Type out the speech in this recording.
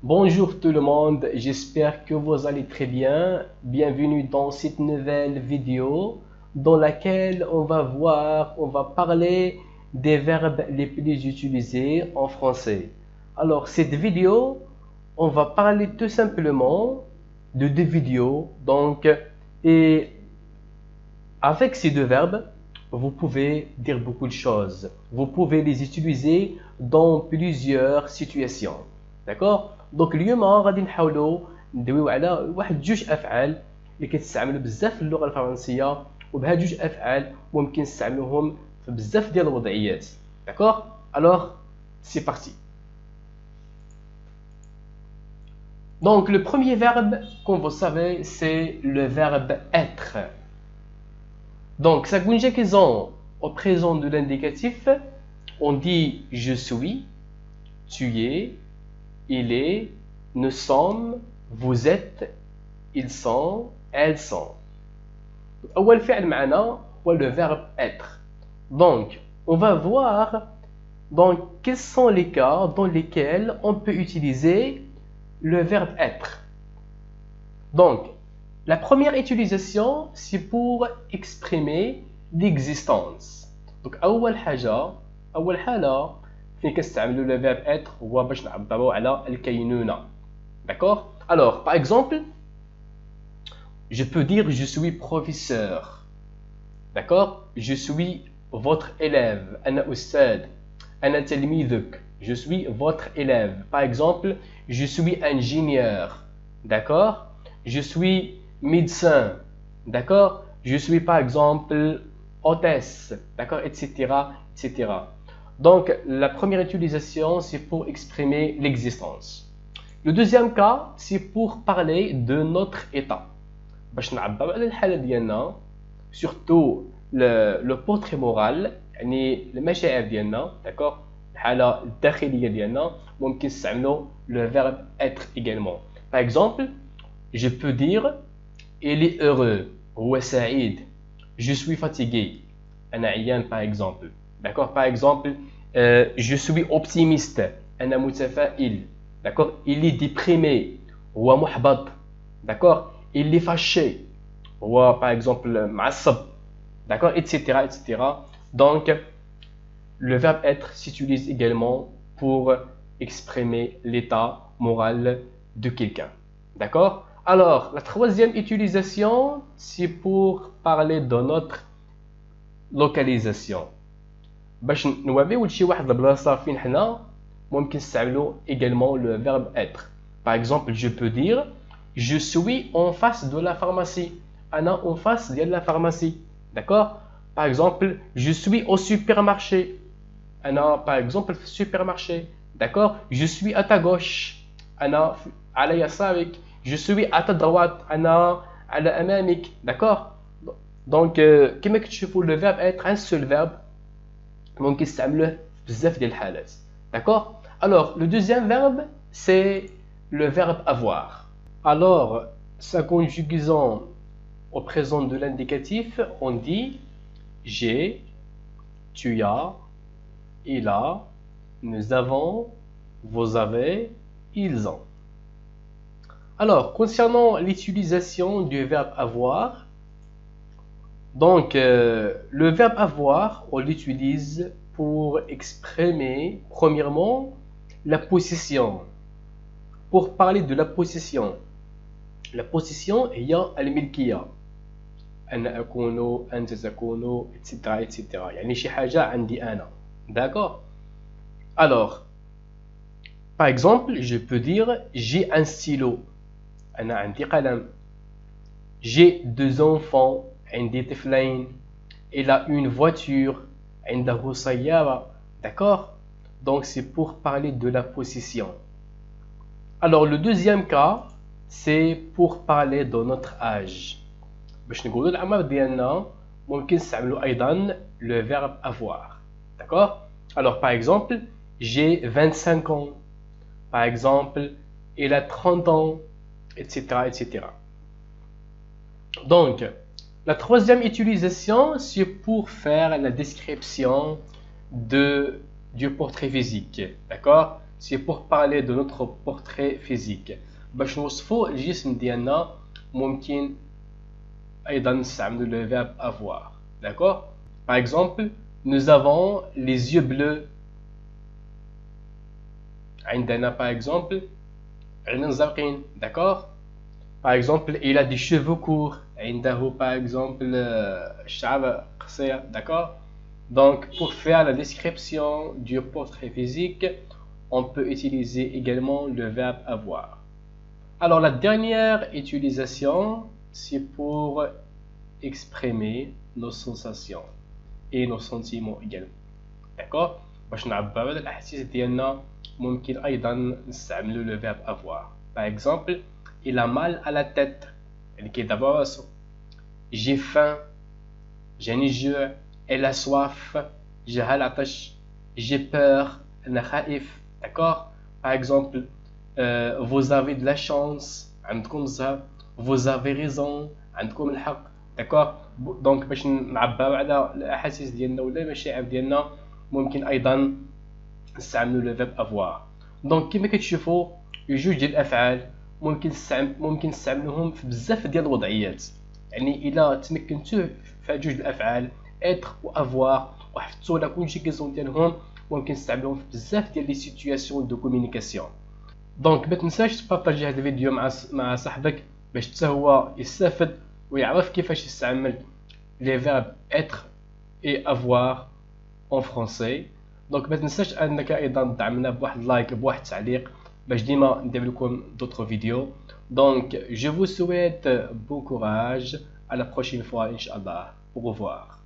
Bonjour tout le monde, j'espère que vous allez très bien. Bienvenue dans cette nouvelle vidéo dans laquelle on va parler des verbes les plus utilisés en français. Alors cette vidéo, on va parler tout simplement de deux vidéos. Et avec ces deux verbes, vous pouvez dire beaucoup de choses. Vous pouvez les utiliser dans plusieurs situations. d'accord دونك اليوم غادي نحاولوا ندويو على واحد جوج افعال اللي كتستعملوا بزاف في اللغه الفرنسيه وبهاد جوج افعال ممكن نستعملوهم في بزاف ديال الوضعيات داكوغ alors c'est parti. Donc le premier verbe comme vous savez c'est le verbe être. Donc sa conjugaison au présent de l'indicatif, on dit je suis, tu es, il est, nous sommes, vous êtes, ils sont, elles sont. أول فعل معنا هو le verbe être. Donc, on va voir quels sont les cas dans lesquels on peut utiliser le verbe être. Donc, la première utilisation, c'est pour exprimer l'existence. Donc, أول حالة فين كنستعملوا le verbe être هو باش نعبروا على الكينونة. D'accord? Alors, par exemple, je peux dire je suis professeur. D'accord? Je suis votre élève. أنا أستاذ. أنا تلميذك. Je suis votre élève. Par exemple, je suis ingénieur. D'accord? Je suis médecin. D'accord? Je suis par exemple hôtesse. D'accord? Etc. etc. Donc, la première utilisation, c'est pour exprimer l'existence. Le deuxième cas, c'est pour parler de notre état. باش نعبر على الحالة ديالنا surtout le portrait moral يعني المشاعر ديالنا d'accord الحالة الداخلية ديالنا ممكن نستعملوا le verbe être également. Par exemple, je peux dire il est heureux هو سعيد. Je suis fatigué أنا عيان par exemple. D'accord? Par exemple, je suis optimiste. أنا متفائل. D'accord? Il est déprimé. هو محبط. D'accord? Il est fâché. هو par exemple معصب. D'accord? Etc. etc. Donc, le verbe être s'utilise également pour exprimer l'état moral de quelqu'un. D'accord? Alors, la troisième utilisation, c'est pour parler de notre localisation. باش نوريو لشي واحد البلاصه فين حنا ممكن نستعملو également le verbe être. Par exemple, je peux dire je suis en face de la pharmacie. أنا en face ديال la pharmacie. D'accord? Par exemple, je suis au supermarché. أنا par exemple في supermarché. D'accord? Je suis à ta gauche. أنا على يسارك. Je suis à ta droite. أنا على أمامك. D'accord? Donc, كما كتشوفوا le verbe être un seul verbe ممكن نستعملوه بزاف ديال الحالات. D'accord? Alors, le deuxième verbe, c'est le verbe avoir. Alors, sa conjugaison au présent de l'indicatif, on dit j'ai, tu as, il a, nous avons, vous avez, ils ont. Alors, concernant l'utilisation du verbe avoir, donc, le verbe avoir, on l'utilise pour exprimer, premièrement, la possession. Pour parler de la possession. La possession هي الملكية. أنا أكون، أنت تكون، etc. etc. يعني شي حاجة عندي أنا. D'accord? Alors, par exemple, je peux dire j'ai un stylo. أنا عندي قلم. J'ai deux enfants. عندي طفلين. Il a une voiture. عنده سيارة. D'accord? Donc c'est pour parler de la possession. Alors le deuxième cas, c'est pour parler de notre âge. باش نقولوا العمر ديالنا ممكن نستعملوا أيضا le verbe avoir. D'accord? Alors par exemple, j'ai 25 ans. Par exemple, il a 30 ans, etc. etc. Donc, la troisième utilisation, c'est pour faire la description du portrait physique. D'accord? c'est pour parler de notre portrait physique. باش نوصفوا الجسم ديالنا ممكن أيضا نستعملوا le verbe avoir. D'accord? Par exemple, nous avons les yeux bleus. عندنا par exemple عينين زرقين. D'accord? Par exemple, il a des cheveux courts. عنده par exemple الشعر قصير. D'accord? Donc, pour faire la description du portrait physique, on peut utiliser également le verbe avoir. Alors, la dernière utilisation, c'est pour exprimer nos sensations et nos sentiments également. D'accord? باش نعبروا على الأحاسيس ديالنا ممكن أيضا نستعملوا le verbe avoir. Par exemple, il a mal à la tête. يعني كيضرب راسو. J'ai faim. جاني الجوع. Elle a soif. جاها العطش. J'ai peur. أنا خائف. D'accord? Par exemple, vous avez de la chance. عندكم الزهر. Vous avez raison. عندكم الحق. D'accord? Donc باش نعبروا على الأحاسيس ديالنا ولا المشاعر ديالنا ممكن أيضا نستعملوا le verbe avoir. Donc كما كتشوفوا جوج ديال الأفعال ممكن نستعملوهم في بزاف ديال الوضعيات. يعني إلا تمكنتوا في جوج الأفعال être و avoir وحفظتوا لا كونجيغاسيون ديالهم ممكن نستعملوهم في بزاف ديال لي سيتوياسيون دو كومونيكاسيون. دونك ما تنساش تبارطاجي هذا الفيديو مع صاحبك باش حتى هو يستافد ويعرف كيفاش يستعمل لي فيرب être et avoir en français. دونك ما تنساش انك ايضا تدعمنا بواحد لايك بواحد التعليق باش ديما ندير لكم d'autres vidéos. Donc je vous souhaite bon courage, à la prochaine fois Inch'Allah. Au revoir.